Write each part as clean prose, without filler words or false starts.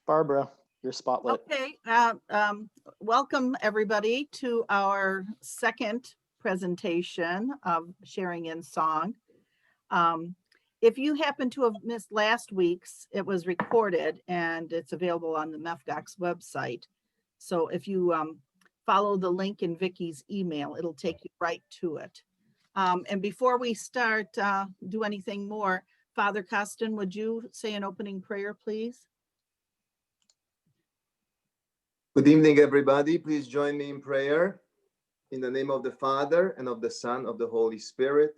Barbara, your spotlight. Okay, welcome everybody to our second presentation of Sharing in Song. If you happen to have missed last week's, it was recorded and it's available on the MEFGOC's website. So if you follow the link in Vicky's email, it'll take you right to it. And before we start, do anything more, Father Costin, would you say an opening prayer, please? Good evening, everybody. Please join me in prayer. In the name of the Father, and of the Son, of the Holy Spirit.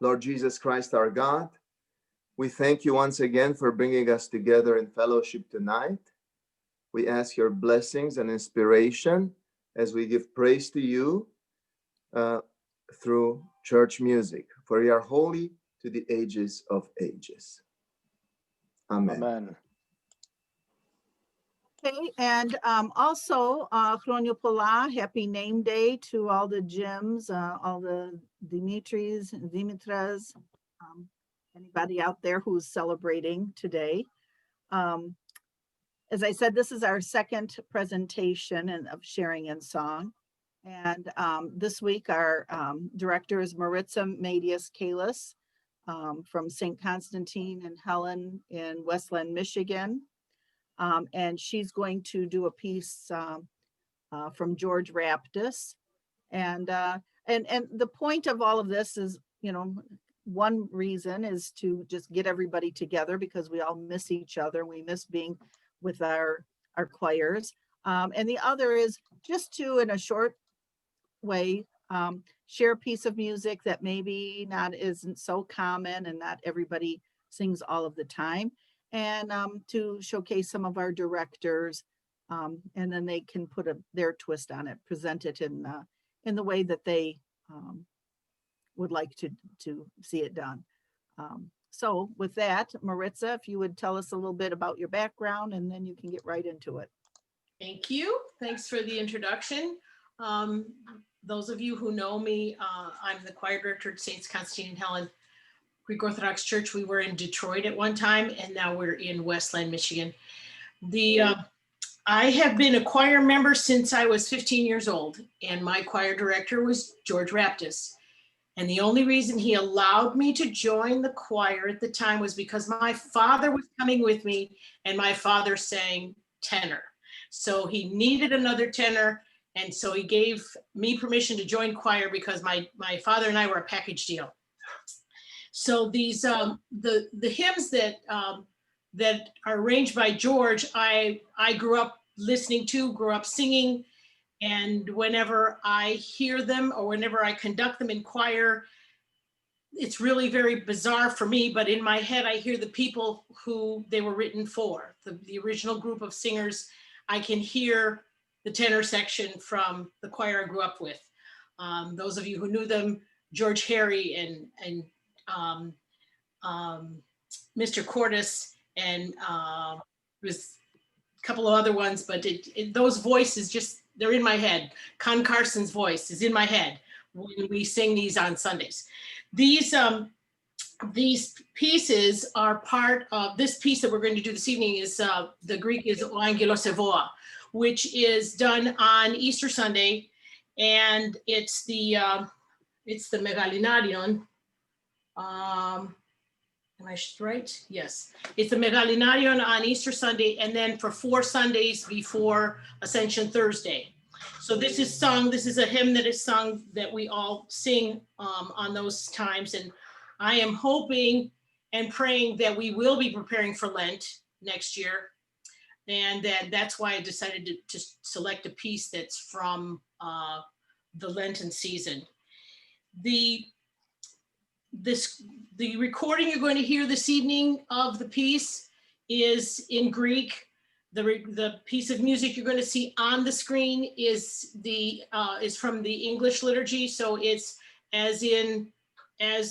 Lord Jesus Christ, our God, we thank you once again for bringing us together in fellowship tonight. We ask your blessings and inspiration as we give praise to you through church music, for you are holy to the ages of ages. Amen. Amen. Okay, and also, Chronio Pola, happy name day to all the Jims, all the Dimitris, Dimitras, anybody out there who's celebrating today. As I said, this is our second presentation of Sharing in Song. And this week, our director is Maritsa Kalasz from St. Constantine and Helen in Westland, Michigan. And she's going to do a piece from George Raptis. And the point of all of this is, you know, one reason is to just get everybody together because we all miss each other. We miss being with our choirs. And the other is just to, in a short way, share a piece of music that maybe isn't so common and not everybody sings all of the time. And to showcase some of our directors, and then they can put their twist on it, present it in the way that they would like to see it done. So with that, Maritsa, if you would tell us a little bit about your background, and then you can get right into it. Thank you. Thanks for the introduction. Those of you who know me, I'm the choir director at St. Constantine and Helen Greek Orthodox Church. We were in Detroit at one time, and now we're in Westland, Michigan. I have been a choir member since I was 15 years old, and my choir director was George Raptis. And the only reason he allowed me to join the choir at the time was because my father was coming with me, and my father sang tenor. So he needed another tenor, and so he gave me permission to join choir because my father and I were a package deal. So these the hymns that that are arranged by George, I grew up listening to, grew up singing, and whenever I hear them or whenever I conduct them in choir, it's really very bizarre for me, but in my head I hear the people who they were written for, the original group of singers. I can hear the tenor section from the choir I grew up with. Those of you who knew them, George Harry and Mr. Cordes, and was a couple of other ones, but those voices just, they're in my head. Con Carson's voice is in my head when we sing these on Sundays. These pieces are part of, this piece that we're going to do this evening is, the Greek is Angelos Evoa, which is done on Easter Sunday, and it's the Megalinarion. Am I right? Yes. It's the Megalinarion on Easter Sunday, and then for 4 Sundays before Ascension Thursday. So this is sung, this is a hymn that is sung that we all sing on those times. And I am hoping and praying that we will be preparing for Lent next year. And that's why I decided to select a piece that's from the Lenten season. The recording you're going to hear this evening of the piece is in Greek. The piece of music you're going to see on the screen is from the English liturgy. So it's as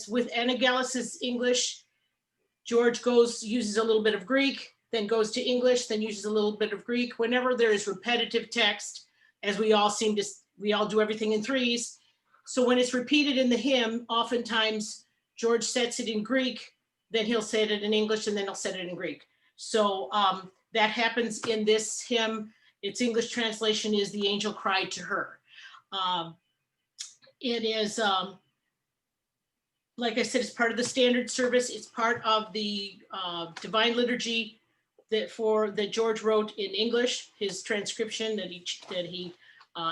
with Angelos' English, George uses a little bit of Greek, then goes to English, then uses a little bit of Greek. Whenever there is repetitive text, as we all do everything in threes. So when it's repeated in the hymn, oftentimes George sets it in Greek, then he'll say it in English, and then he'll set it in Greek. So that happens in this hymn. Its English translation is "The Angel Cried to Her." It is, like I said, it's part of the standard service. It's part of the Divine Liturgy that George wrote in English, his transcription that he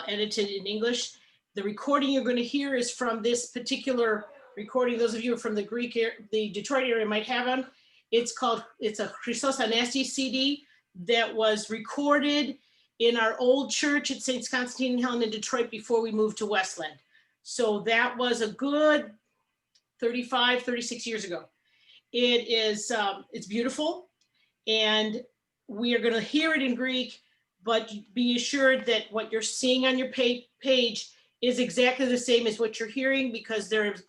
edited in English. The recording you're going to hear is from this particular recording. Those of you from the Detroit area might have them. It's a Christos Anesti CD that was recorded in our old church at St. Constantine and Helen in Detroit before we moved to Westland. So that was a good 35, 36 years ago. It is, it's beautiful, and we are going to hear it in Greek, but be assured that what you're seeing on your page is exactly the same as what you're hearing, because there's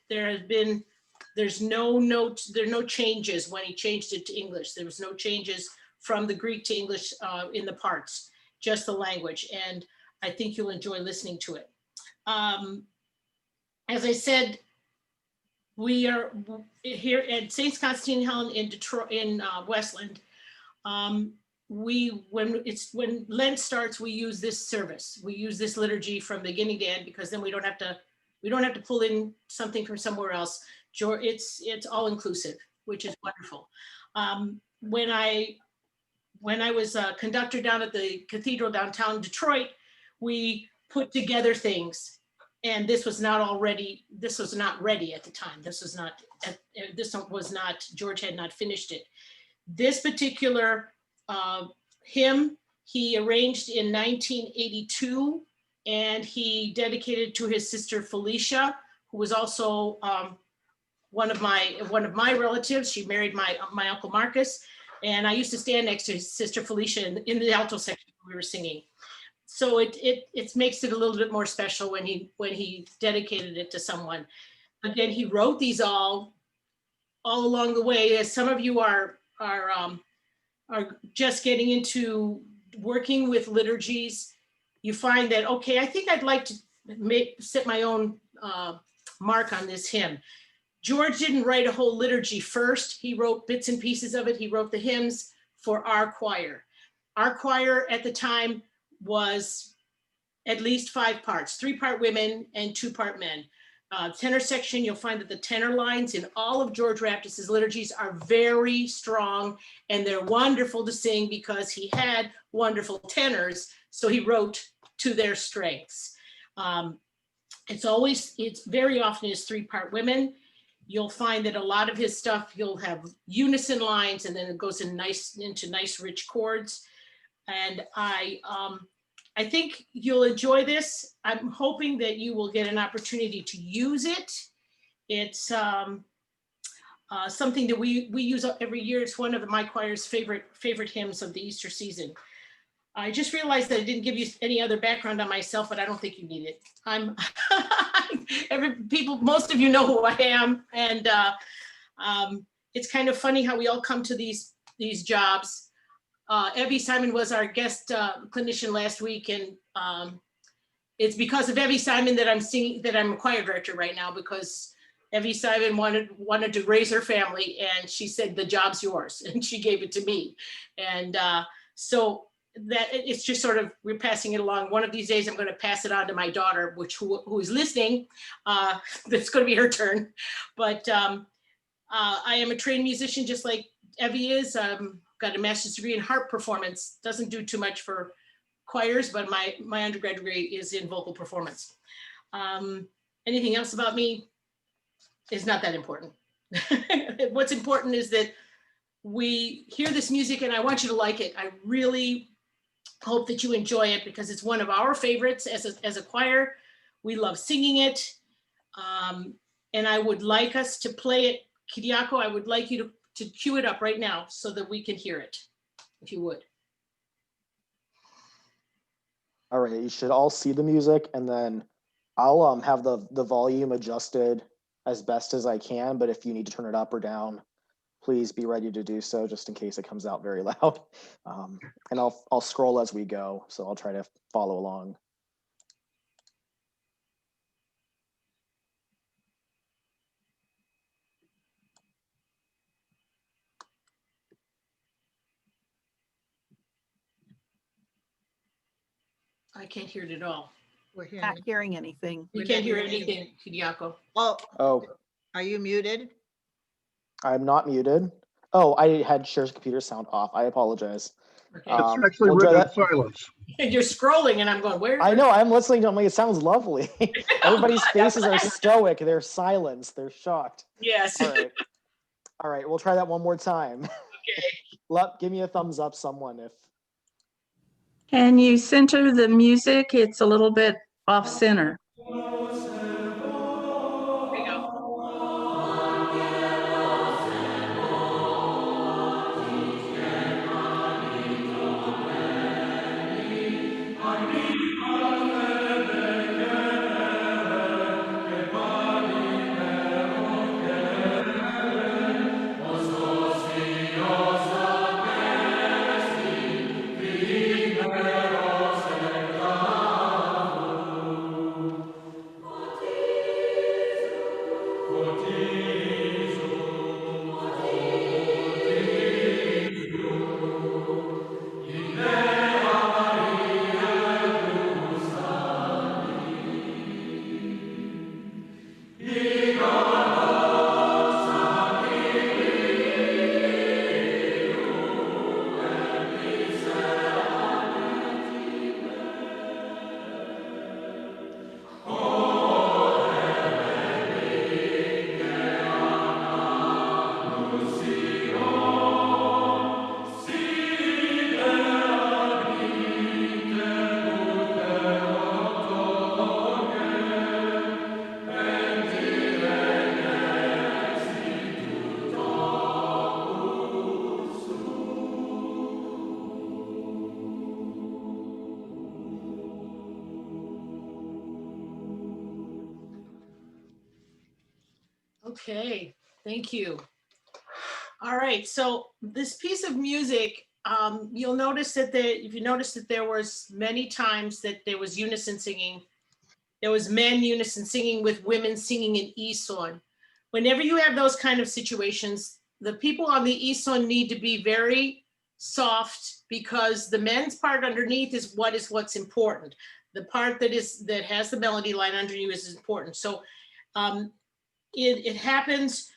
no changes when he changed it to English. There was no changes from the Greek to English in the parts, just the language. And I think you'll enjoy listening to it. As I said, we are here at St. Constantine and Helen in Detroit, in Westland. When Lent starts, we use this service. We use this liturgy from beginning to end, because then we don't have to pull in something from somewhere else. It's all inclusive, which is wonderful. When I was a conductor down at the cathedral downtown Detroit, we put together things. And this was not ready at the time. George had not finished it. This particular hymn, he arranged in 1982, and he dedicated to his sister Felicia, who was also one of my relatives. She married my Uncle Marcus, and I used to stand next to his sister Felicia in the alto section when we were singing. So it makes it a little bit more special when he dedicated it to someone. Again, he wrote these all along the way. As some of you are just getting into working with liturgies, you find that, okay, I think I'd like to set my own mark on this hymn. George didn't write a whole liturgy first. He wrote bits and pieces of it. He wrote the hymns for our choir. Our choir at the time was at least 5 parts, 3-part women and 2-part men. Tenor section, you'll find that the tenor lines in all of George Raptis's liturgies are very strong, and they're wonderful to sing because he had wonderful tenors, so he wrote to their strengths. It's very often is 3-part women. You'll find that a lot of his stuff, you'll have unison lines, and then it goes into nice rich chords. And I think you'll enjoy this. I'm hoping that you will get an opportunity to use it. It's something that we use every year. It's one of my choir's favorite hymns of the Easter season. I just realized that I didn't give you any other background on myself, but I don't think you need it. Most of you know who I am, and it's kind of funny how we all come to these jobs. Evie Simon was our guest clinician last week, and it's because of Evie Simon that I'm a choir director right now, because Evie Simon wanted to raise her family, and she said, the job's yours, and she gave it to me. And so that it's just sort of, we're passing it along. One of these days I'm going to pass it on to my daughter, who is listening. That's going to be her turn. But I am a trained musician, just like Evie is. Got a master's degree in harp performance. Doesn't do too much for choirs, but my undergrad degree is in vocal performance. Anything else about me is not that important. What's important is that we hear this music, and I want you to like it. I really hope that you enjoy it, because it's one of our favorites as a choir. We love singing it. And I would like us to play it. Kyriako, I would like you to cue it up right now so that we can hear it, if you would. All right, you should all see the music, and then I'll have the volume adjusted as best as I can, but if you need to turn it up or down, please be ready to do so, just in case it comes out very loud. And I'll scroll as we go, so I'll try to follow along. I can't hear it at all. We're hearing. Not hearing anything. We can't hear anything, Kiriako. Oh, Are you muted? I'm not muted. Oh, I had share computer sound off. I apologize. Okay. It's actually we'll try written that. silence. And you're scrolling and I'm going, where? I know, I'm listening to them like it sounds lovely. Everybody's faces are stoic. They're silenced. They're shocked. Yes. All right. All right, we'll try that one more time. Okay. Give me a thumbs up, someone, if. Can you center the music? It's a little bit off center. There we go. Okay, thank you. All right, so this piece of music, you'll notice that if you notice that there was many times that there was unison singing. There was men unison singing with women singing in Eson. Whenever you have those kind of situations, the people on the Eson need to be very soft because the men's part underneath is what's important. The part that has the melody line underneath is important. So it happens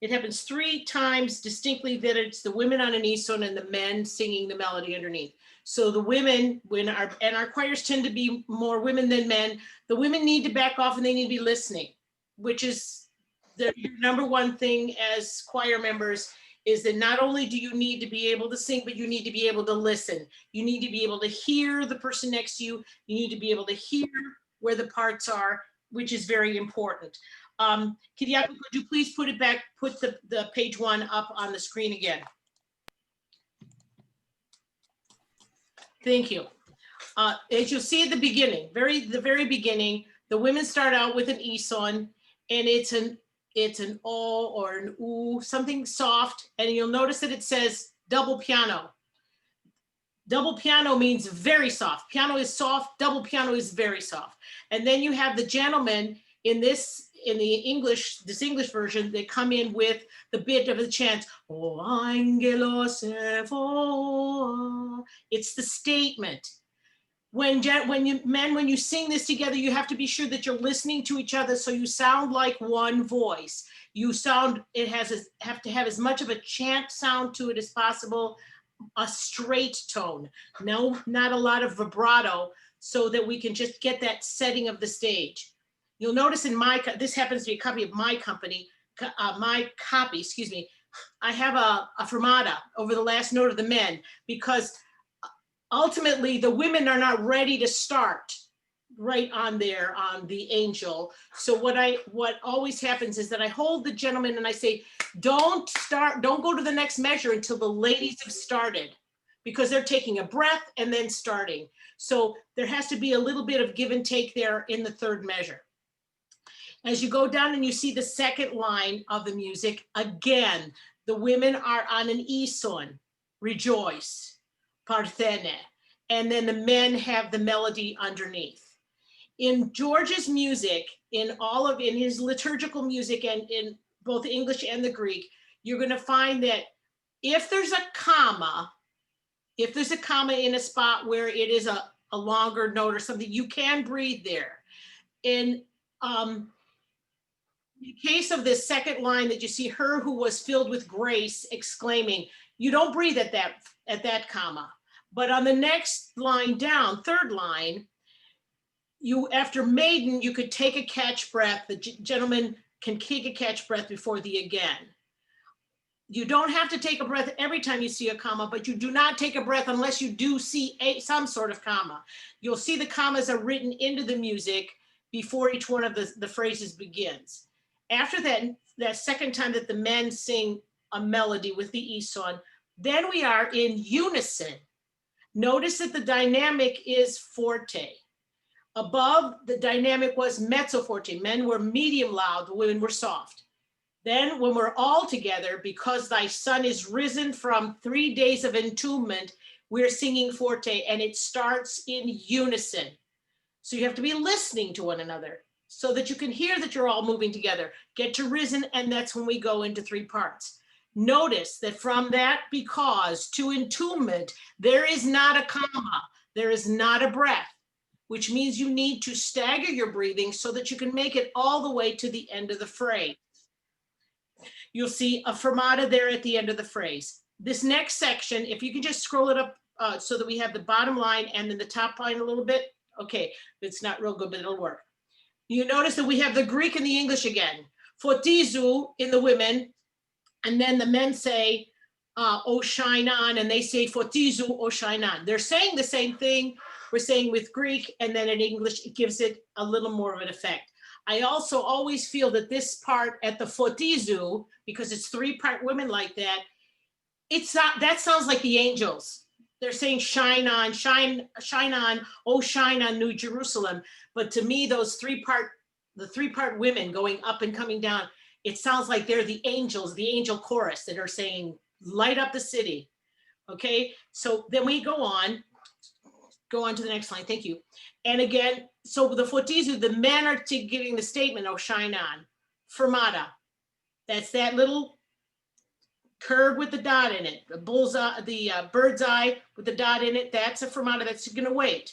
it happens 3 times distinctly that it's the women on an Eson and the men singing the melody underneath. So the women, our choirs tend to be more women than men, the women need to back off and they need to be listening, which is the number one thing as choir members, is that not only do you need to be able to sing, but you need to be able to listen. You need to be able to hear the person next to you. You need to be able to hear where the parts are, which is very important. Kiriako, could you please put the page 1 up on the screen again? Thank you. As you'll see at the beginning, the very beginning, the women start out with an Eson, and it's an O or an U, something soft, and you'll notice that it says double piano. Double piano means very soft. Piano is soft, double piano is very soft. And then you have the gentlemen in the English version, they come in with the bit of the chant, "O Angelos, Evoa." It's the statement. When you sing this together, you have to be sure that you're listening to each other so you sound like one voice. Have to have as much of a chant sound to it as possible, a straight tone. No, not a lot of vibrato, so that we can just get that setting of the stage. You'll notice this happens to be a copy of my copy, excuse me. I have a fermata over the last note of the men, because ultimately the women are not ready to start right on the angel. So what always happens is that I hold the gentleman and I say, don't go to the next measure until the ladies have started, because they're taking a breath and then starting. So there has to be a little bit of give and take there in the third measure. As you go down and you see the second line of the music, again, the women are on an Eson, rejoice, parthene, and then the men have the melody underneath. In George's music, in his liturgical music, and in both the English and the Greek, you're going to find that if there's a comma, if there's a comma in a spot where it is a longer note or something, you can breathe there. In case of this second line that you see, her who was filled with grace, exclaiming, you don't breathe at that comma. But on the next line down, third line, you, after maiden, you could take a catch breath. The gentleman can take a catch breath before the again. You don't have to take a breath every time you see a comma, but you do not take a breath unless you do see some sort of comma. You'll see the commas are written into the music before each one of the phrases begins. After that second time that the men sing a melody with the eson, then we are in unison. Notice that the dynamic is forte. Above, the dynamic was mezzo forte. Men were medium loud, women were soft. Then when we're all together, because thy son is risen from 3 days of entombment, we're singing forte, and it starts in unison. So you have to be listening to one another so that you can hear that you're all moving together. Get to risen, and that's when we go into 3 parts. Notice that from that because to entombment, there is not a comma, there is not a breath, which means you need to stagger your breathing so that you can make it all the way to the end of the phrase. You'll see a fermata there at the end of the phrase. This next section, if you can just scroll it up so that we have the bottom line and then the top line a little bit. Okay, it's not real good, but it'll work. You notice that we have the Greek and the English again. Fotizu in the women, and then the men say, oh, shine on, and they say fotizu, oh, shine on. They're saying the same thing. We're saying with Greek, and then in English, it gives it a little more of an effect. I also always feel that this part at the fotizu, because it's 3-part women like that, it's not, that sounds like the angels. They're saying shine on, oh shine on New Jerusalem. But to me, those the 3-part women going up and coming down, it sounds like they're the angels, the angel chorus that are saying, light up the city. Okay, so then we go on to the next line, thank you. And again, so the fotizu, the men are giving the statement, oh, shine on. Fermata, that's that little curve with the dot in it, the bullseye, the bird's eye with the dot in it, that's a fermata, that's gonna wait.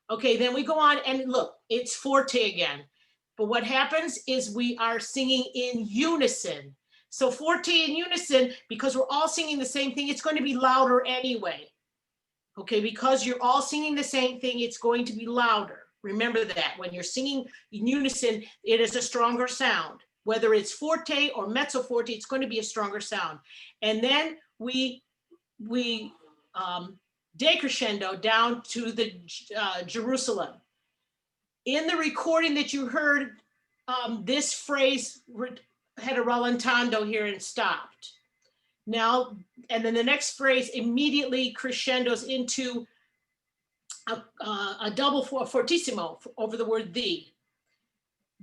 Okay, then we go on and look, it's forte again. But what happens is we are singing in unison. So forte in unison, because we're all singing the same thing, it's going to be louder anyway. Okay, because you're all singing the same thing, it's going to be louder. Remember that when you're singing in unison, it is a stronger sound. Whether it's forte or mezzo forte, it's going to be a stronger sound. And then we decrescendo down to the Jerusalem. In the recording that you heard, this phrase had a rallentando here and stopped. Now, and then the next phrase immediately crescendos into a double fortissimo over the word the.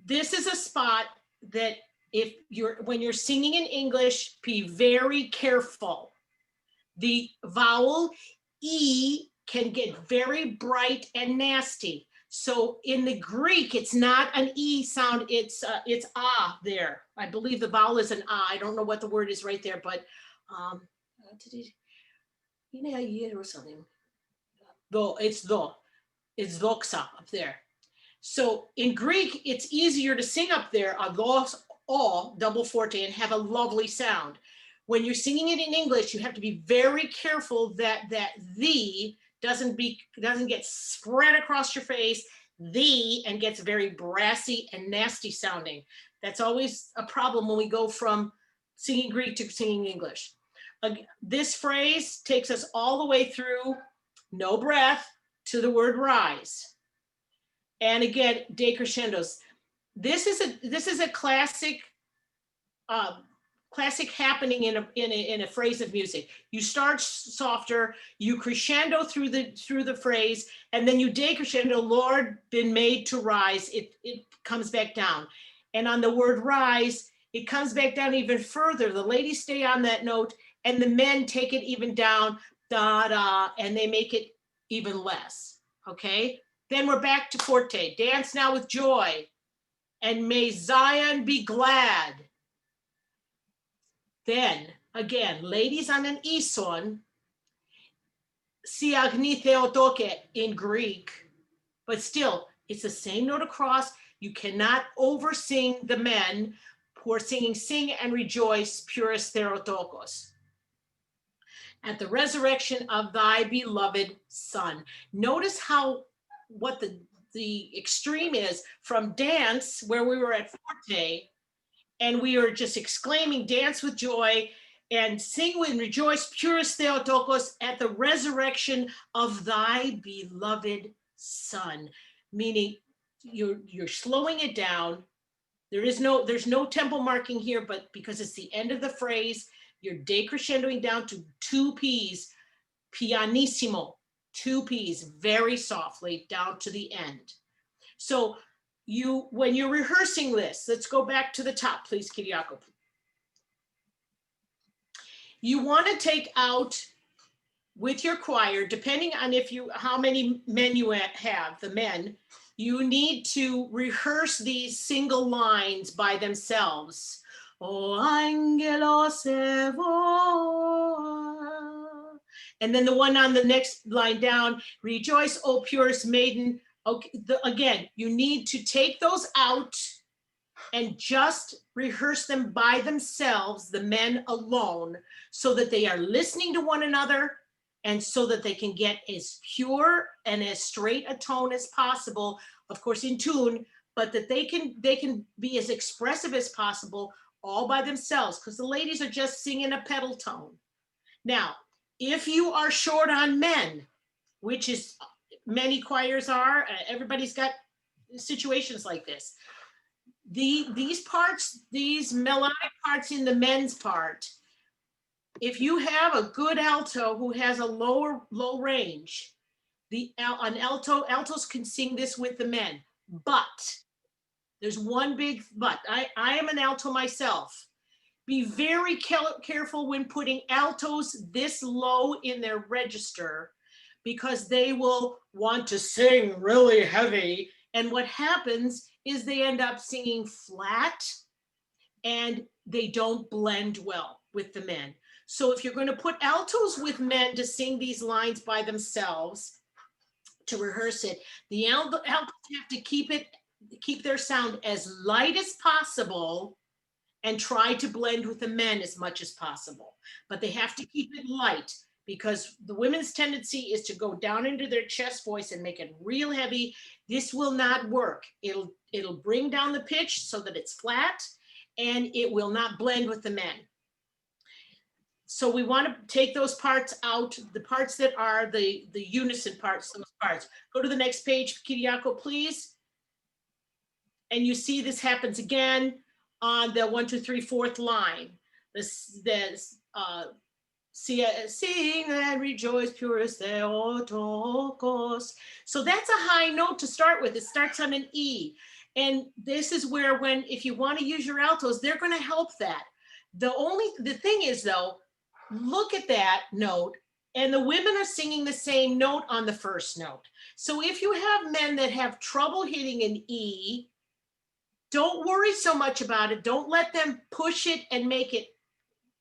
This is a spot that when you're singing in English, be very careful. The vowel E can get very bright and nasty. So in the Greek, it's not an E sound, it's ah there. I believe the vowel is an ah. I don't know what the word is right there, but it's doxa up there. So in Greek, it's easier to sing up there, agos, all double forte, and have a lovely sound. When you're singing it in English, you have to be very careful that the doesn't get spread across your face, and gets very brassy and nasty sounding. That's always a problem when we go from singing Greek to singing English. This phrase takes us all the way through, no breath, to the word rise. And again, decrescendos. This is a classic happening in a phrase of music. You start softer, you crescendo through the phrase, and then you decrescendo, Lord, been made to rise. It comes back down. And on the word rise, it comes back down even further. The ladies stay on that note, and the men take it even down, da da, and they make it even less. Okay? Then we're back to forte. Dance now with joy, and may Zion be glad. Then again, ladies on an eson, siagni theotoke in Greek, but still, it's the same note across. You cannot oversing the men who are singing, sing and rejoice, puris theotokos, at the resurrection of thy beloved son. Notice how, what the extreme is from dance, where we were at forte, and we are just exclaiming, dance with joy, and sing and rejoice, puris theotokos, at the resurrection of thy beloved son. Meaning you're slowing it down. There's no tempo marking here, but because it's the end of the phrase, you're decrescendoing down to 2 P's, pianissimo, 2 P's, very softly down to the end. So when you're rehearsing this, let's go back to the top, please, Kyriako. You want to take out with your choir, depending on how many men you have, the men, you need to rehearse these single lines by themselves. Oh, Angelos, Evoa. And then the one on the next line down, rejoice, O purest maiden. Okay, again, you need to take those out and just rehearse them by themselves, the men alone, so that they are listening to one another and so that they can get as pure and as straight a tone as possible, of course in tune, but that they can be as expressive as possible all by themselves, because the ladies are just singing a pedal tone. Now, if you are short on men, which is many choirs are, everybody's got situations like this. These parts, these melodic parts in the men's part, if you have a good alto who has a low range, altos can sing this with the men, but there's one big but. I am an alto myself. Be very careful when putting altos this low in their register, because they will want to sing really heavy. And what happens is they end up singing flat and they don't blend well with the men. So if you're going to put altos with men to sing these lines by themselves, to rehearse it, the altos have to keep their sound as light as possible and try to blend with the men as much as possible. But they have to keep it light, because the women's tendency is to go down into their chest voice and make it real heavy. This will not work. It'll bring down the pitch so that it's flat, and it will not blend with the men. So we want to take those parts out, the parts that are the unison parts, those parts. Go to the next page, Kyriako, please. And you see this happens again on the 1, 2, 3, 4th line. Sing and rejoice, puris theotokos. So that's a high note to start with. It starts on an E. And this is where, if you want to use your altos, they're going to help that. The thing is though, look at that note, and the women are singing the same note on the first note. So if you have men that have trouble hitting an E, don't worry so much about it. Don't let them push it and make it,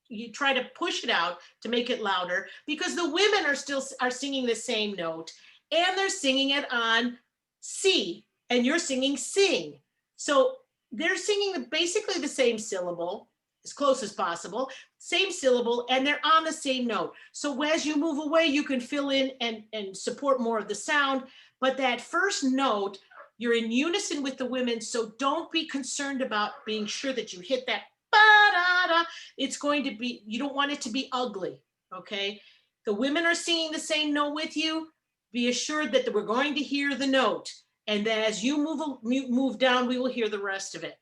you try to push it out to make it louder, because the women are singing the same note, and they're singing it on C, and you're singing sing. So they're singing basically the same syllable, as close as possible, same syllable, and they're on the same note. So as you move away, you can fill in and support more of the sound, but that first note, you're in unison with the women, so don't be concerned about being sure that you hit that ba-da-da. It's going to be, you don't want it to be ugly, okay? The women are singing the same note with you. Be assured that we're going to hear the note, and that as you move down, we will hear the rest of it.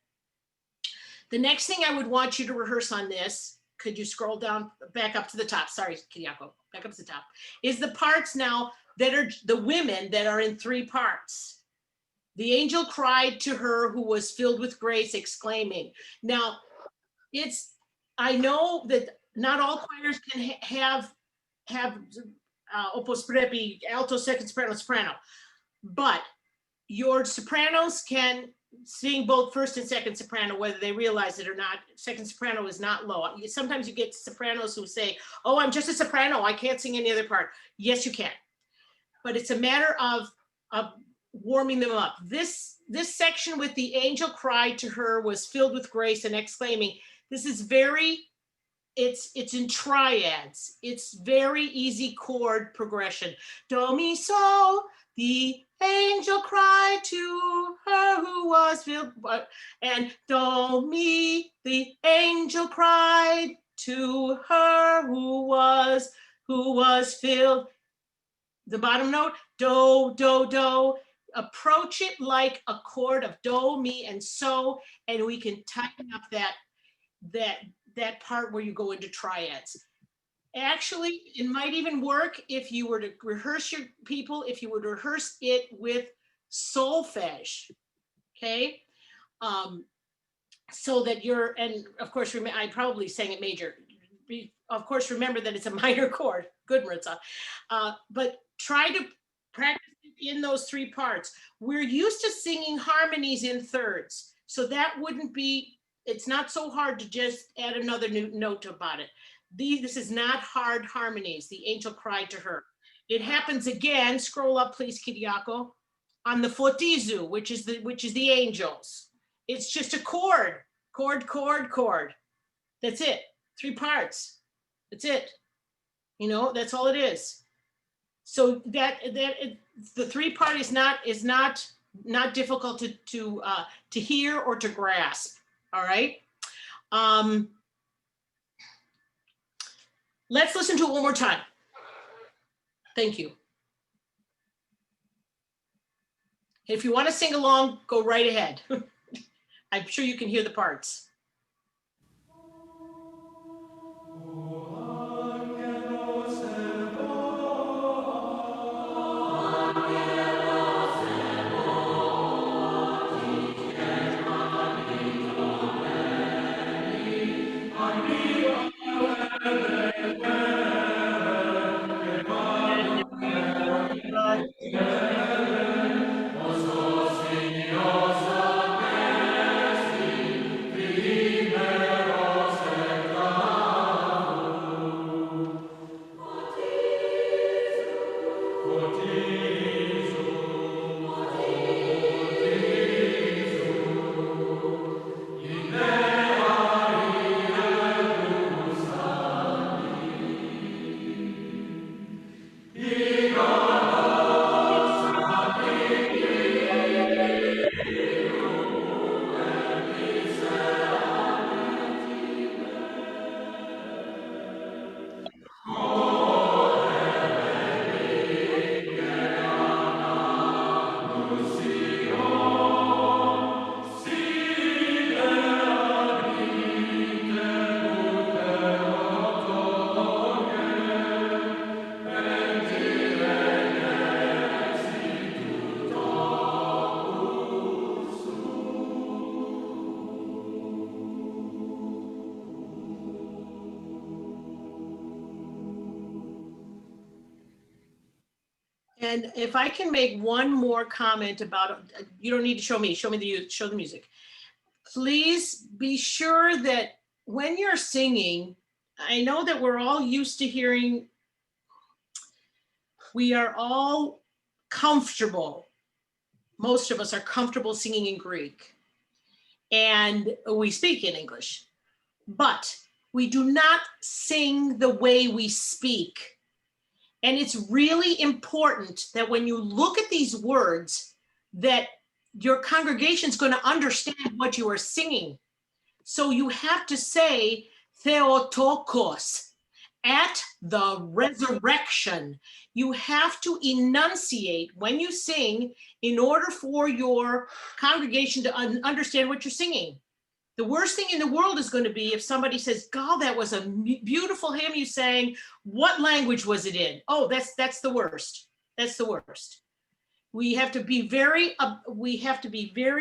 The next thing I would want you to rehearse on this, could you scroll down, back up to the top, sorry, Kyriako, back up to the top, is the parts now that are the women that are in 3 parts. The angel cried to her who was filled with grace, exclaiming. Now, I know that not all choirs can have opus prepi, alto, second soprano, soprano, but your sopranos can sing both first and second soprano, whether they realize it or not. Second soprano is not low. Sometimes you get sopranos who say, oh, I'm just a soprano, I can't sing any other part. Yes, you can. But it's a matter of warming them up. This section with the angel cried to her was filled with grace and exclaiming. This is very, it's in triads. It's very easy chord progression. Do, mi, sol. The angel cried to her who was filled, and do, mi. The angel cried to her who was filled. The bottom note, do, do, do. Approach it like a chord of do, mi, and so, and we can tighten up that part where you go into triads. Actually, it might even work if you were to rehearse your people, if you would rehearse it with solfege, okay? So that you're, and of course, I probably sang it major. Of course, remember that it's a minor chord. Good, Maritsa. But try to practice in those three parts. We're used to singing harmonies in thirds. So that wouldn't be, it's not so hard to just add another new note about it. This is not hard harmonies. The angel cried to her. It happens again, scroll up please, Kiriako, on the fortizu, which is the angels. It's just a chord, chord, chord, chord. That's it, 3 parts. That's it. You know, that's all it is. So the 3-part is not difficult to hear or to grasp. All right. Let's listen to it one more time. Thank you. If you want to sing along, go right ahead. I'm sure you can hear the parts. And if I can make one more comment about, you don't need to show me the music. Please be sure that when you're singing, I know that we're all used to hearing, we are all comfortable. Most of us are comfortable singing in Greek and we speak in English, but we do not sing the way we speak. And it's really important that when you look at these words, that your congregation is going to understand what you are singing. So you have to say Theotokos, at the resurrection. You have to enunciate when you sing in order for your congregation to understand what you're singing. The worst thing in the world is going to be if somebody says, God, that was a beautiful hymn you sang. What language was it in? Oh, that's the worst. That's the worst. We have to be very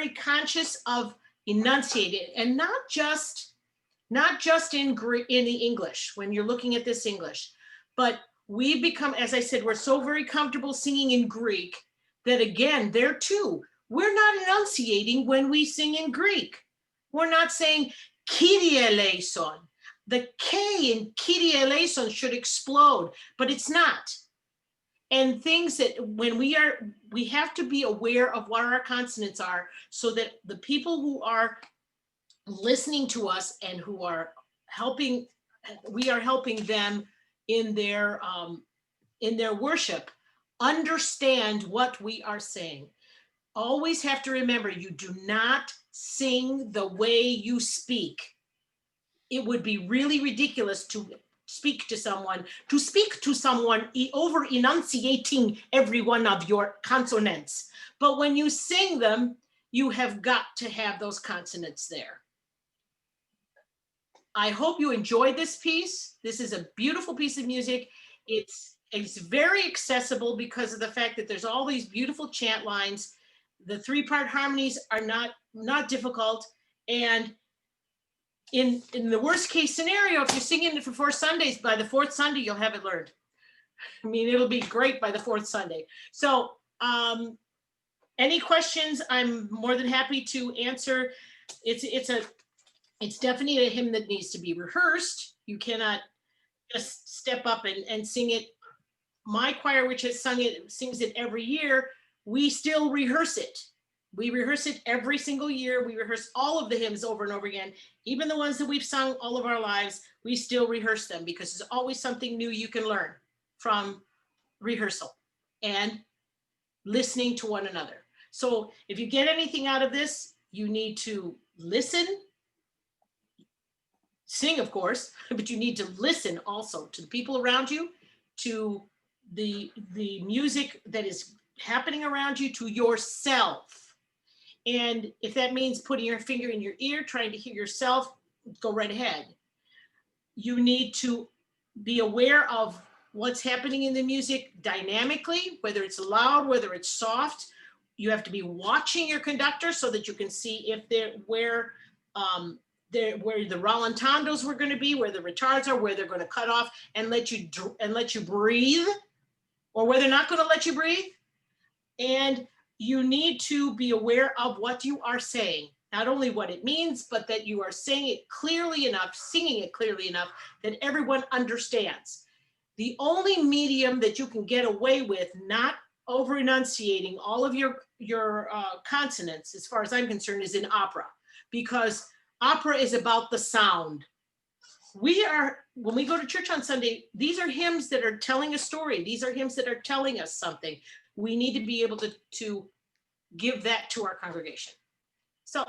conscious of enunciating, and not just in the English when you're looking at this English, but we become, as I said, we're so very comfortable singing in Greek that again, there too, we're not enunciating when we sing in Greek. We're not saying Kyrie eleison. The K in Kyrie eleison should explode, but it's not. And things that when we have to be aware of what our consonants are so that the people who are listening to us and who are helping, we are helping them in their worship, understand what we are saying. Always have to remember, you do not sing the way you speak. It would be really ridiculous to speak to someone over enunciating every one of your consonants. But when you sing them, you have got to have those consonants there. I hope you enjoyed this piece. This is a beautiful piece of music. It's very accessible because of the fact that there's all these beautiful chant lines. The 3-part harmonies are not difficult. And in the worst case scenario, if you're singing it for 4 Sundays, by the 4th Sunday, you'll have it learned. I mean, it'll be great by the 4th Sunday. So any questions, I'm more than happy to answer. It's definitely a hymn that needs to be rehearsed. You cannot just step up and sing it. My choir, which has sings it every year, we still rehearse it. We rehearse it every single year. We rehearse all of the hymns over and over again. Even the ones that we've sung all of our lives, we still rehearse them because there's always something new you can learn from rehearsal and listening to one another. So if you get anything out of this, you need to listen, sing, of course, but you need to listen also to the people around you, to the music that is happening around you, to yourself. And if that means putting your finger in your ear, trying to hear yourself, go right ahead. You need to be aware of what's happening in the music dynamically, whether it's loud, whether it's soft. You have to be watching your conductor so that you can see if where the rallentandos were going to be, where the retards are, where they're going to cut off and let you breathe, or where they're not going to let you breathe. And you need to be aware of what you are saying, not only what it means, but that you are saying it clearly enough, singing it clearly enough that everyone understands. The only medium that you can get away with not over enunciating all of your consonants, as far as I'm concerned, is in opera, because opera is about the sound. When we go to church on Sunday, these are hymns that are telling a story. These are hymns that are telling us something. We need to be able to give that to our congregation. So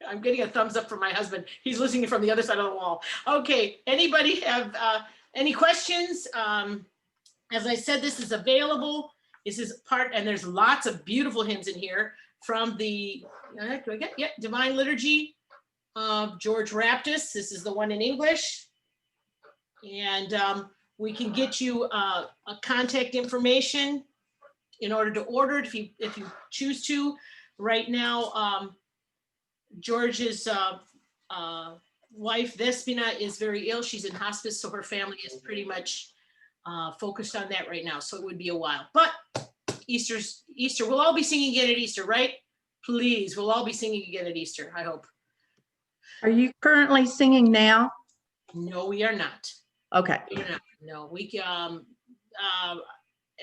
I'm getting a thumbs up from my husband. He's listening from the other side of the wall. Okay, anybody have any questions? As I said, this is available. This is part, and there's lots of beautiful hymns in here from the Divine Liturgy of George Raptis. This is the one in English. And we can get you a contact information in order to order it if you choose to. Right now, George's wife, Vespina, is very ill. She's in hospice, so her family is pretty much focused on that right now. So it would be a while. But Easter, we'll all be singing again at Easter, right? Please, we'll all be singing again at Easter, I hope. Are you currently singing now? No, we are not. Okay. No, we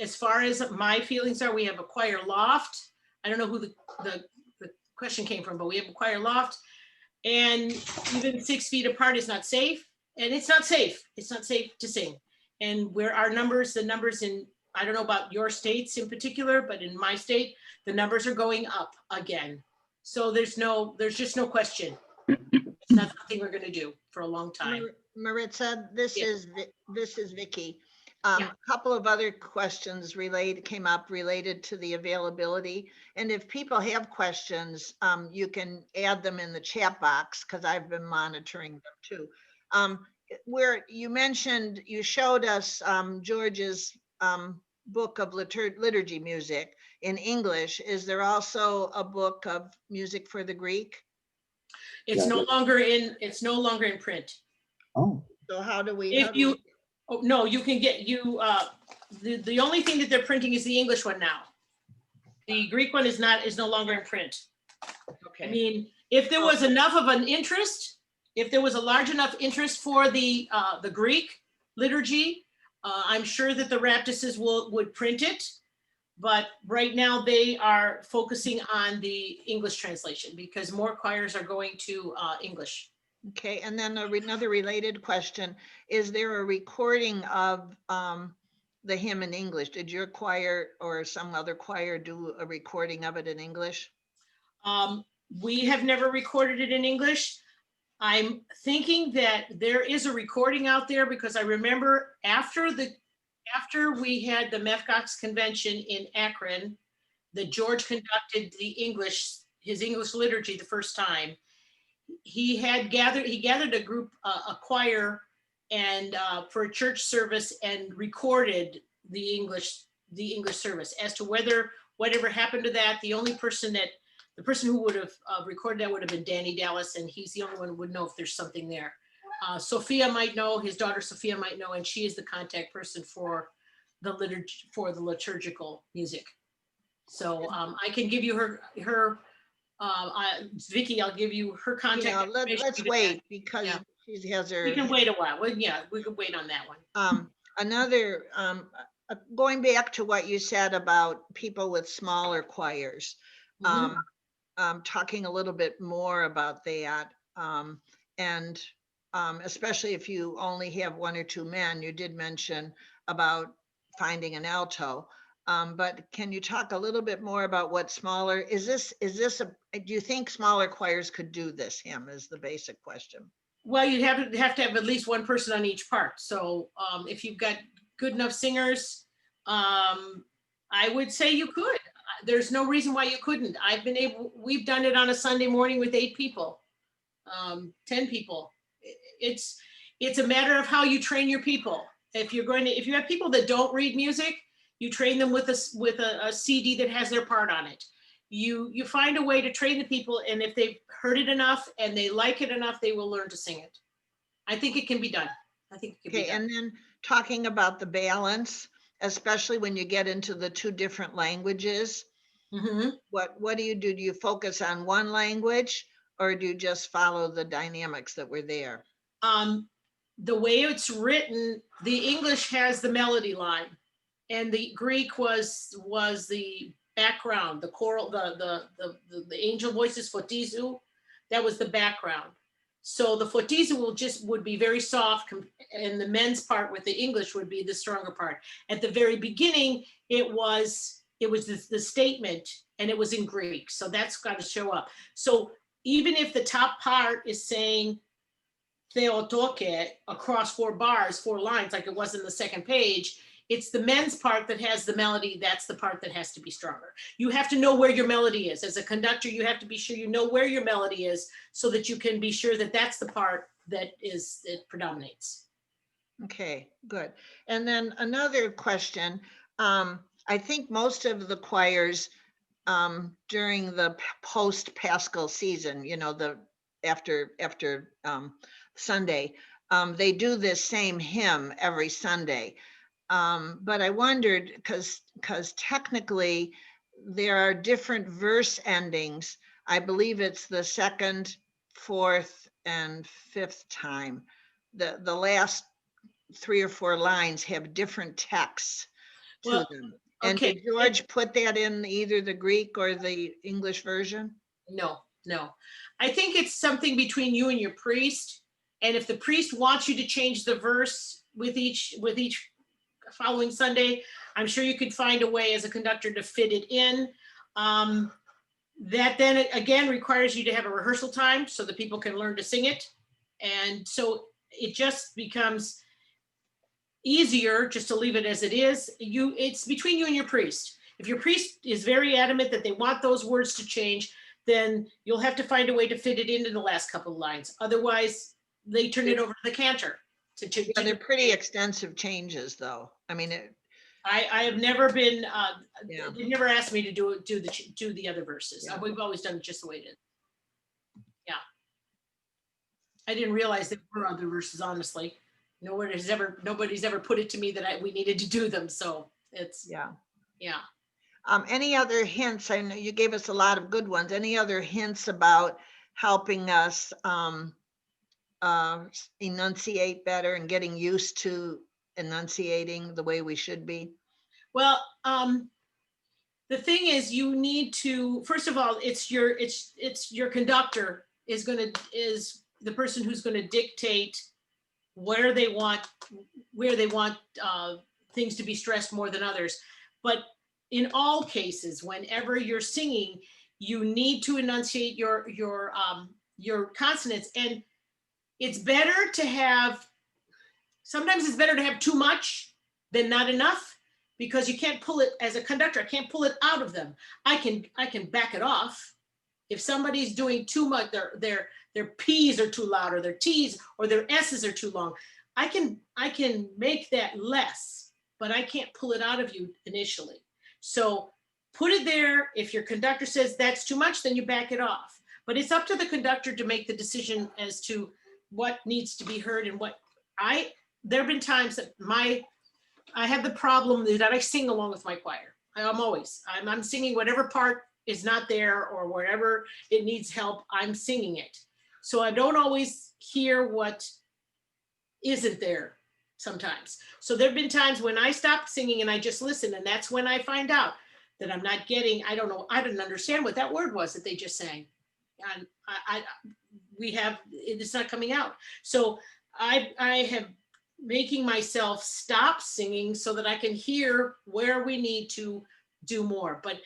as far as my feelings are, we have a choir loft. I don't know who the question came from, but we have a choir loft, and even 6 feet apart is not safe, and it's not safe. It's not safe to sing. And where our numbers, the numbers in, I don't know about your states in particular, but in my state, the numbers are going up again. So there's just no question. It's not something we're going to do for a long time. Maritsa, this Yeah. is Vicky. Yeah. A couple of other questions came up related to the availability. And if people have questions, you can add them in the chat box because I've been monitoring them too. Where you showed us George's book of liturgy music in English. Is there also a book of music for the Greek? It's no longer in print. Oh, So how do we? Oh, no, you can get the only thing that they're printing is the English one now. The Greek one is no longer in print. I Okay, mean, if there was enough of an interest, if there was a large enough interest for the Greek liturgy, I'm sure that the Raptises would print it. But right now they are focusing on the English translation because more choirs are going to English. okay. And then another related question, is there a recording of the hymn in English? Did your choir or some other choir do a recording of it in English? We have never recorded it in English. I'm thinking that there is a recording out there because I remember after we had the MEFCOX convention in Akron, that George conducted his English liturgy the first time. He gathered a group, a choir, and for a church service and recorded the English service. As to whatever happened to that, the person who would have recorded that would have been Danny Dallas, and he's the only one who would know if there's something there. Sophia might know, his daughter Sophia might know, and she is the contact person for the liturgical music. So I can give you her Vicky, I'll give you her contact. Yeah, information. let's wait because she has her. We can wait a while. Well, yeah, we can wait on that one. Another, going back to what you said about people with smaller choirs, Mhm. Talking a little bit more about that. And especially if you only have one or two men, you did mention about finding an alto. But can you talk a little bit more about what smaller, do you think smaller choirs could do this hymn is the basic question? Well, you have to have at least one person on each part. So if you've got good enough singers, I would say you could. There's no reason why you couldn't. We've done it on a Sunday morning with 8 people, 10 people. It's a matter of how you train your people. If you have people that don't read music, you train them with a CD that has their part on it. You find a way to train the people, and if they've heard it enough and they like it enough, they will learn to sing it. I think it can be done. Okay, and then talking about the balance, especially when you get into the 2 different languages, Mm-hmm. what do you do? Do you focus on one language or do you just follow the dynamics that were there? The way it's written, the English has the melody line, and the Greek was the background, the choral, the angel voices, photizu, that was the background. So the photizu would be very soft, and the men's part with the English would be the stronger part. At the very beginning, it was the statement, and it was in Greek, so that's got to show up. So even if the top part is saying Theotoke across 4 bars, 4 lines, like it was in the second page, it's the men's part that has the melody. That's the part that has to be stronger. You have to know where your melody is. As a conductor, you have to be sure you know where your melody is so that you can be sure that that's the part that predominates. Okay, good. And then another question, I think most of the choirs during the post-Paschal season, after Sunday, they do this same hymn every Sunday. But I wondered, because technically there are different verse endings. I believe it's the 2nd, 4th, and 5th time. The last 3 or 4 lines have different texts to them. And Okay. did George put that in either the Greek or the English version? No. I think it's something between you and your priest. And if the priest wants you to change the verse with each following Sunday, I'm sure you could find a way as a conductor to fit it in. That then again requires you to have a rehearsal time so that people can learn to sing it. And so it just becomes easier just to leave it as it is. It's between you and your priest. If your priest is very adamant that they want those words to change, then you'll have to find a way to fit it into the last couple of lines. Otherwise, they turn it over to the cantor. They're pretty extensive changes, though. I mean, I have never been. Yeah. They never asked me to do the other verses. Yeah. We've always done it just the way it is. Yeah. I didn't realize there were other verses. Honestly, nobody's ever put it to me that we needed to do them. So it's yeah. Any other hints? I know you gave us a lot of good ones. Any other hints about helping us enunciate better and getting used to enunciating the way we should be? Well, the thing is, you need to, first of all, it's your conductor is the person who's going to dictate where they want things to be stressed more than others. But in all cases, whenever you're singing, you need to enunciate your consonants, and it's better to have. Sometimes it's better to have too much than not enough, because you can't pull it as a conductor. I can't pull it out of them. I can back it off. If somebody's doing too much, their P's are too loud, or their T's or their S's are too long, I can make that less, but I can't pull it out of you initially. So put it there. If your conductor says that's too much, then you back it off. But it's up to the conductor to make the decision as to what needs to be heard and what there have been times that I have the problem that I sing along with my choir. I'm singing whatever part is not there, or wherever it needs help, I'm singing it. So I don't always hear what isn't there sometimes. So there've been times when I stopped singing and I just listen, and that's when I find out that I'm not getting, I don't know, I didn't understand what that word was that they just sang. And it's not coming out. So I have making myself stop singing so that I can hear where we need to do more. But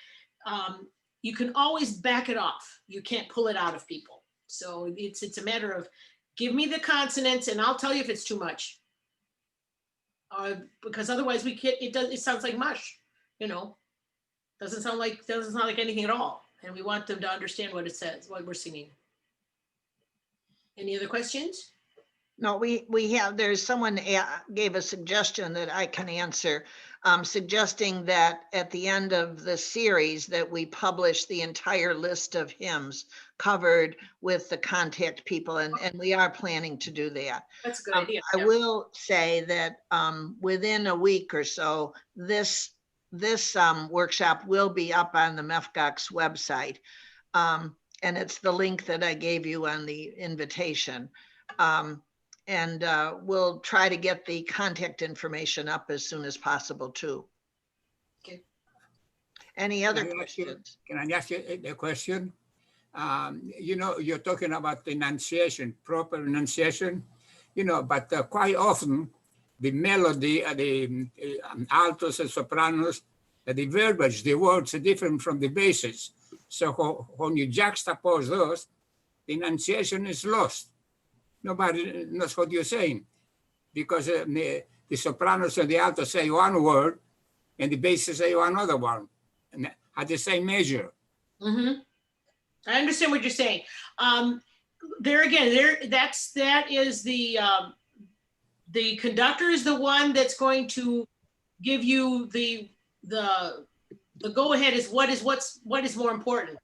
you can always back it off. You can't pull it out of people. So it's a matter of, give me the consonants and I'll tell you if it's too much. Because otherwise it sounds like mush, doesn't sound like anything at all. And we want them to understand what it says, what we're singing. Any other questions? No, we have, there's someone gave a suggestion that I can answer, suggesting that at the end of the series that we publish the entire list of hymns covered with the contact people, and we are planning to do that. That's a good idea. I will say that within a week or so, this workshop will be up on the MEFGOC's website, and it's the link that I gave you on the invitation. And we'll try to get the contact information up as soon as possible too. Okay. Any other questions? Can I ask you a question? You're talking about enunciation, proper enunciation, but quite often the melody, the altos and sopranos, the verbiage, the words are different from the basses. So when you juxtapose those, the enunciation is lost. Nobody knows what you're saying, because the sopranos and the altos say one word and the basses say another one, and at the same measure. Mm-hmm. I understand what you're saying. That is the conductor is the one that's going to give you the go ahead is what is more important.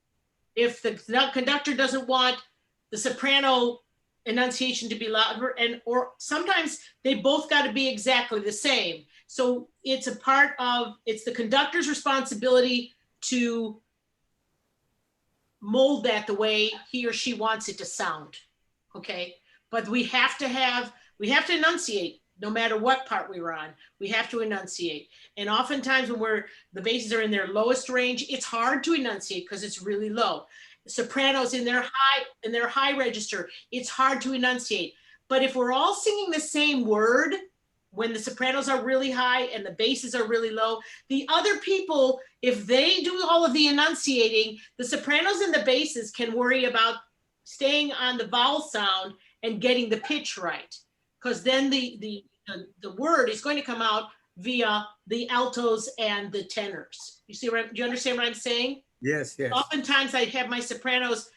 If the conductor doesn't want the soprano enunciation to be louder, or sometimes they both got to be exactly the same. So it's the conductor's responsibility to mold that the way he or she wants it to sound. Okay. But we have to enunciate no matter what part we were on. We have to enunciate. And oftentimes when the basses are in their lowest range, it's hard to enunciate because it's really low. Sopranos in their high register, it's hard to enunciate. But if we're all singing the same word, when the sopranos are really high and the basses are really low, the other people, if they do all of the enunciating, the sopranos and the basses can worry about staying on the vowel sound and getting the pitch right. Because then the word is going to come out via the altos and the tenors. Do you understand what I'm saying? Yes, yes. Oftentimes I have my sopranos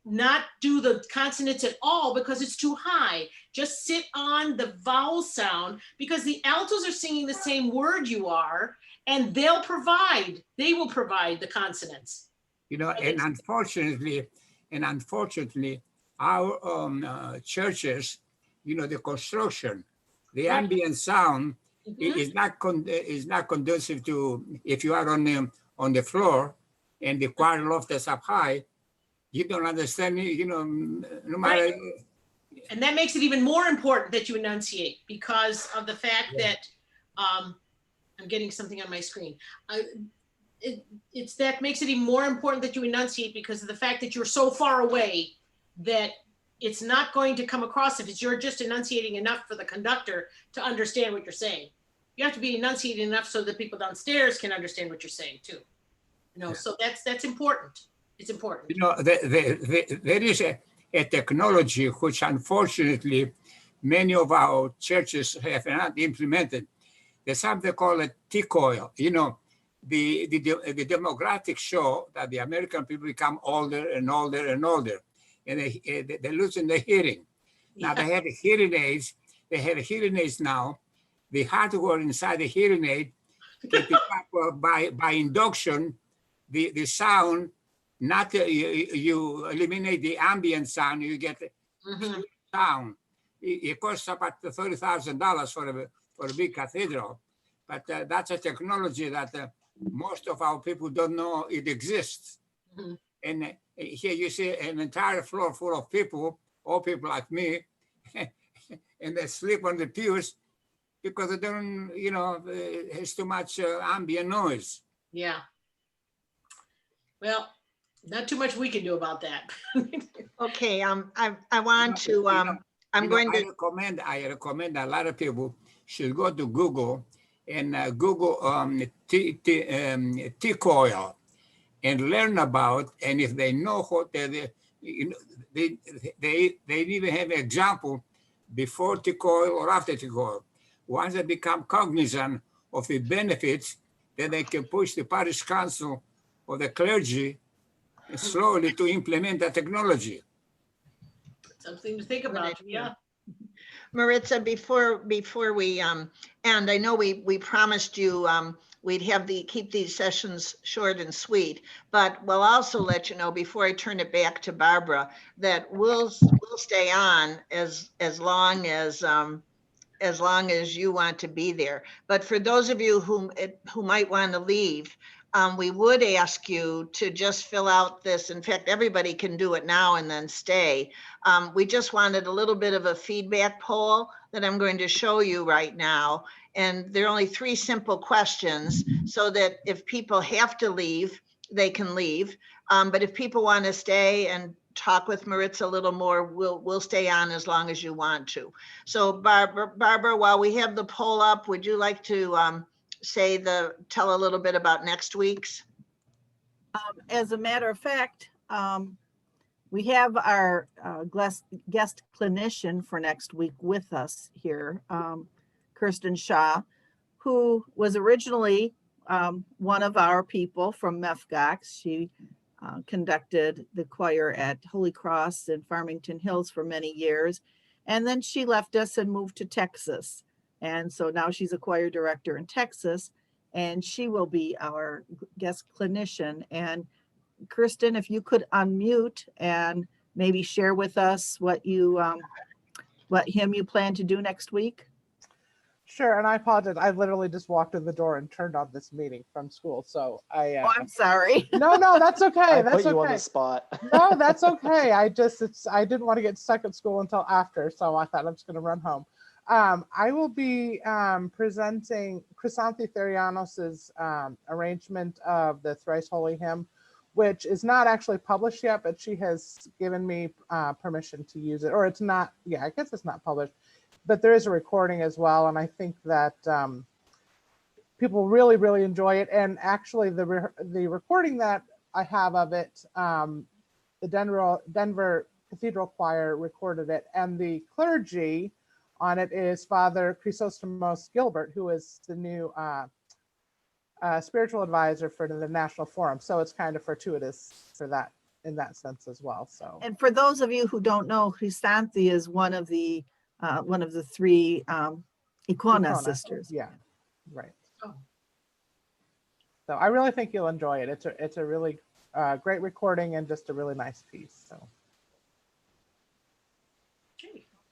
not do the consonants at all because it's too high. Just sit on the vowel sound, because the altos are singing the same word you are, and they will provide the consonants. And unfortunately, our churches, the construction, the ambient sound is not conducive to, if you are on the floor and the choir loft is up high, you don't understand, no matter. And that makes it even more important that you enunciate because of the fact that I'm getting something on my screen. That makes it even more important that you enunciate because of the fact that you're so far away that it's not going to come across if you're just enunciating enough for the conductor to understand what you're saying. You have to be enunciating enough so that people downstairs can understand what you're saying too. So that's important. It's important. There is a technology which unfortunately many of our churches have not implemented. There's something called a T-coil. The demographics show that the American people become older and older and older, and they're losing their hearing. Now they have hearing aids. They have hearing aids now. The hardware inside the hearing aid can pick up by induction the sound. Not you eliminate the ambient sound, you get pure sound. It costs about $30,000 for a big cathedral, but that's a technology that most of our people don't know it exists. And here you see an entire floor full of people, all people like me, and they sleep on the pews because they don't, it's too much ambient noise. Yeah. Well, not too much we can do about that. Okay, I want to, I'm going to. I recommend a lot of people should go to Google and Google T-coil and learn about, and if they know what they even have an example before T-coil or after T-coil. Once they become cognizant of the benefits, then they can push the parish council or the clergy slowly to implement the technology. Something to think about, yeah. Maritsa, before we end, I know we promised you we'd keep these sessions short and sweet, but we'll also let you know before I turn it back to Barbara that we'll stay on as long as you want to be there. But for those of you who might want to leave, we would ask you to just fill out this. In fact, everybody can do it now and then stay. We just wanted a little bit of a feedback poll that I'm going to show you right now. And there are only 3 simple questions so that if people have to leave, they can leave. But if people want to stay and talk with Maritsa a little more, we'll stay on as long as you want to. So Barbara, while we have the poll up, would you like to tell a little bit about next week's? As a matter of fact, we have our guest clinician for next week with us here, Kirsten Shaw, who was originally one of our people from MEFGOX. She conducted the choir at Holy Cross in Farmington Hills for many years. And then she left us and moved to Texas. And so now she's a choir director in Texas, and she will be our guest clinician. And Kirsten, if you could unmute and maybe share with us what you plan to do next week. Sure, and I apologize. I literally just walked in the door and turned on this meeting from school, so I'm sorry. No, that's okay. I That's put you okay. on the spot. No, that's okay. I didn't want to get stuck at school until after, so I thought I'm just going to run home. I will be presenting Chrysanthi Therianos' arrangement of the Thrice Holy Hymn, which is not actually published yet, but she has given me permission to use it. Or it's not, yeah, I guess it's not published, but there is a recording as well. And I think that people really, really enjoy it. And actually the recording that I have of it, the Denver Cathedral Choir recorded it, and the clergy on it is Father Chrysostomos Gilbert, who is the new spiritual advisor for the National Forum. So it's kind of fortuitous for that, in that sense as well. So, and for those of you who don't know, Chrysanthi is one of the 3 Icona sisters. Yeah, right. Oh. So I really think you'll enjoy it. It's a really great recording and just a really nice piece. So.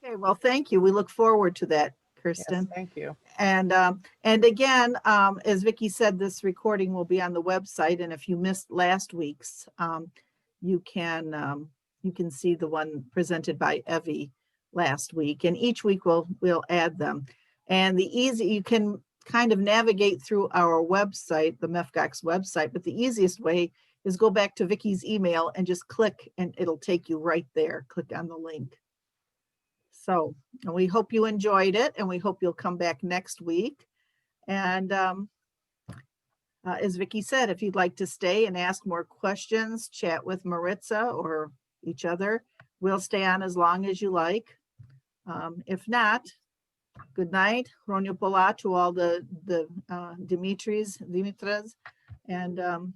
Okay, well, thank you. We look forward to that Kirsten. Thank you. And again, as Vicky said, this recording will be on the website. And if you missed last week's, you can see the one presented by Evie last week. And each week we'll add them. And you can kind of navigate through our website, the MEFGOX website, but the easiest way is go back to Vicky's email and just click and it'll take you right there. Click on the link. So and we hope you enjoyed it and we hope you'll come back next week. And as Vicky said, if you'd like to stay and ask more questions, chat with Maritsa or each other, we'll stay on as long as you like. If not, good night. Hronio Pola to all the Dimitras, and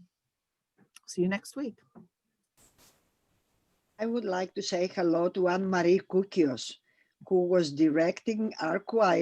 see you next week. I would like to say hello to Anne-Marie Kukios, who was directing our choir